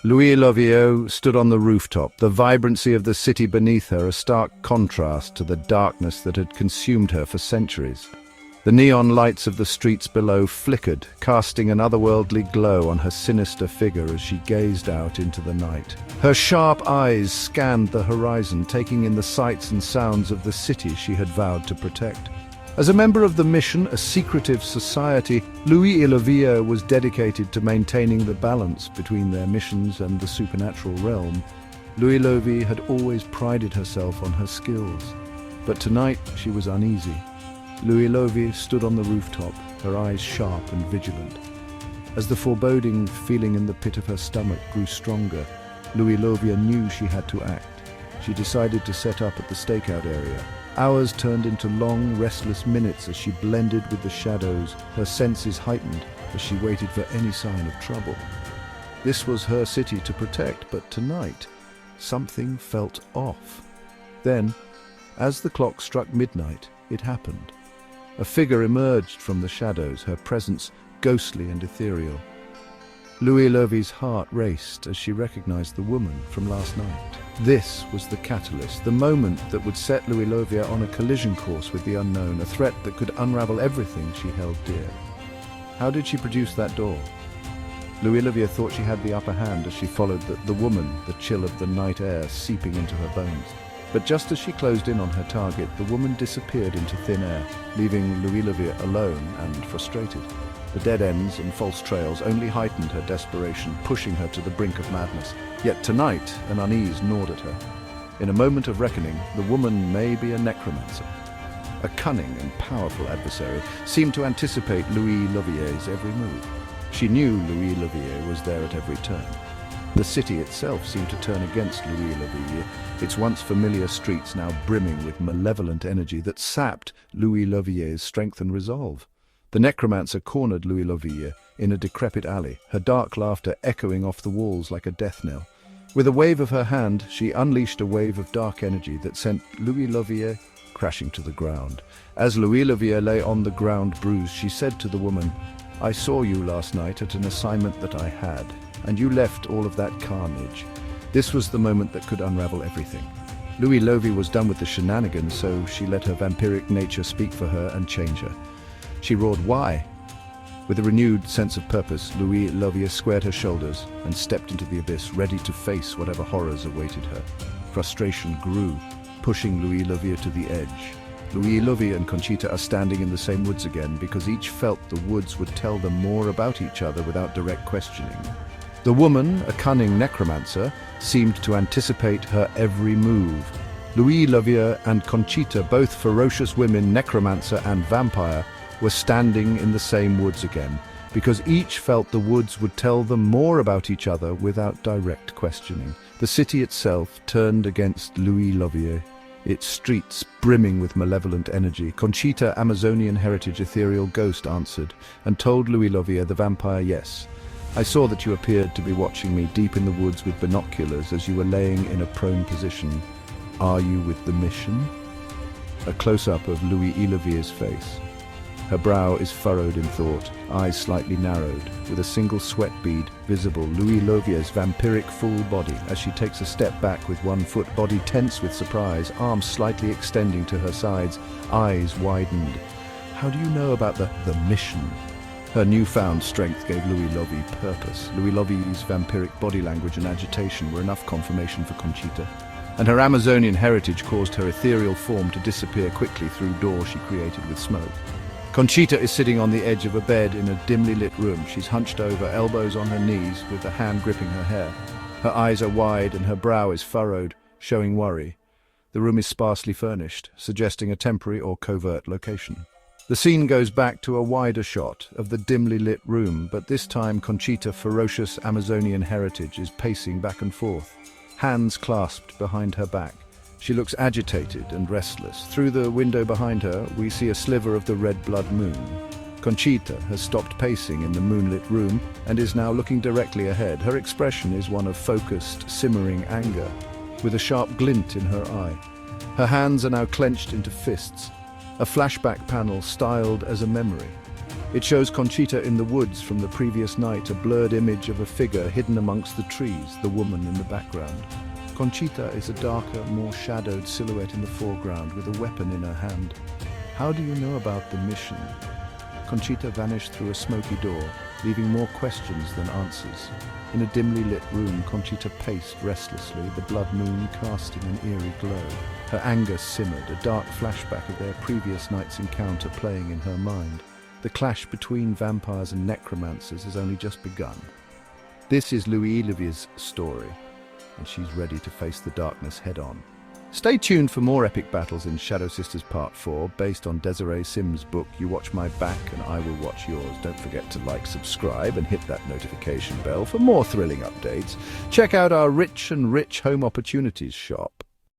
Louis Lovio stood on the rooftop, the vibrancy of the city beneath her a stark contrast to the darkness that had consumed her for centuries. The neon lights of the streets below flickered, casting an otherworldly glow on her sinister figure as she gazed out into the night. Her sharp eyes scanned the horizon, taking in the sights and sounds of the city she had vowed to protect. As a member of the mission, a secretive society, Louis Lovio was dedicated to maintaining the balance between their missions and the supernatural realm. Louis Lovio had always prided herself on her skills, but tonight she was uneasy. Louis Lovio stood on the rooftop, her eyes sharp and vigilant. As the foreboding feeling in the pit of her stomach grew stronger, Louis Lovio knew she had to act. She decided to set up at the stakeout area. Hours turned into long, restless minutes as she blended with the shadows, her senses heightened as she waited for any sign of trouble. This was her city to protect, but tonight, something felt off. Then, as the clock struck midnight, it happened. A figure emerged from the shadows, her presence ghostly and ethereal. Louis Lovio's heart raced as she recognized the woman from last night. This was the catalyst, the moment that would set Louis Lovio on a collision course with the unknown, a threat that could unravel everything she held dear. How did she produce that door? Louis Lovio thought she had the upper hand as she followed the woman, the chill of the night air seeping into her bones. But just as she closed in on her target, the woman disappeared into thin air, leaving Louis Lovio alone and frustrated. The dead ends and false trails only heightened her desperation, pushing her to the brink of madness. Yet tonight, an unease gnawed at her. In a moment of reckoning, the woman may be a necromancer. A cunning and powerful adversary seemed to anticipate Louis Lovio's every move. She knew Louis Lovio was there at every turn. The city itself seemed to turn against Louis Lovio, its once familiar streets now brimming with malevolent energy that sapped Louis Lovio's strength and resolve. The necromancer cornered Louis Lovio in a decrepit alley, her dark laughter echoing off the walls like a death knell. With a wave of her hand, she unleashed a wave of dark energy that sent Louis Lovio crashing to the ground. As Louis Lovio lay on the ground bruised, she said to the woman, "I saw you last night at an assignment that I had, and you left all of that carnage." This was the moment that could unravel everything. Louis Lovio was done with the shenanigans, so she let her vampiric nature speak for her and change her. She roared, "Why?" With a renewed sense of purpose, Louis Lovio squared her shoulders and stepped into the abyss, ready to face whatever horrors awaited her. Frustration grew, pushing Louis Lovio to the edge. Louis Lovio and Conchita are standing in the same woods again because each felt the woods would tell them more about each other without direct questioning. The woman, a cunning necromancer, seemed to anticipate her every move. Louis Lovio and Conchita, both ferocious women, necromancer and vampire, were standing in the same woods again, because each felt the woods would tell them more about each other without direct questioning. The city itself turned against Louis Lovio, its streets brimming with malevolent energy. Conchita, Amazonian heritage ethereal ghost, answered and told Louis Lovio, the vampire, "Yes, I saw that you appeared to be watching me deep in the woods with binoculars as you were laying in a prone position. Are you with the mission?" A close-up of Louis Lovio's face. Her brow is furrowed in thought, eyes slightly narrowed, with a single sweat bead visible. Louis Lovio's vampiric full body as she takes a step back with one foot, body tense with surprise, arms slightly extending to her sides, eyes widened. "How do you know about the mission?" Her newfound strength gave Louis Lovio purpose. Louis Lovio's vampiric body language and agitation were enough confirmation for Conchita, and her Amazonian heritage caused her ethereal form to disappear quickly through doors she created with smoke. Conchita is sitting on the edge of a bed in a dimly lit room. She's hunched over, elbows on her knees, with a hand gripping her hair. Her eyes are wide and her brow is furrowed, showing worry. The room is sparsely furnished, suggesting a temporary or covert location. The scene goes back to a wider shot of the dimly lit room, but this time Conchita, ferocious Amazonian heritage, is pacing back and forth, hands clasped behind her back. She looks agitated and restless. Through the window behind her, we see a sliver of the red blood moon. Conchita has stopped pacing in the moonlit room and is now looking directly ahead. Her expression is one of focused, simmering anger, with a sharp glint in her eye. Her hands are now clenched into fists, a flashback panel styled as a memory. It shows Conchita in the woods from the previous night, a blurred image of a figure hidden amongst the trees, the woman in the background. Conchita is a darker, more shadowed silhouette in the foreground with a weapon in her hand. How do you know about the mission? Conchita vanished through a smoky door, leaving more questions than answers. In a dimly lit room, Conchita paced restlessly, the blood moon casting an eerie glow. Her anger simmered, a dark flashback of their previous night's encounter playing in her mind. The clash between vampires and necromancers has only just begun. This is Louis-Livier's story, and she's ready to face the darkness head-on. Stay tuned for more epic battles in Shadow Sisters Part 4, based on Desiree Sim's book, You Watch My Back and I Will Watch Yours. Don't forget to like, subscribe, and hit that notification bell for more thrilling updates. Check out our Rich and Rich Home Opportunities shop.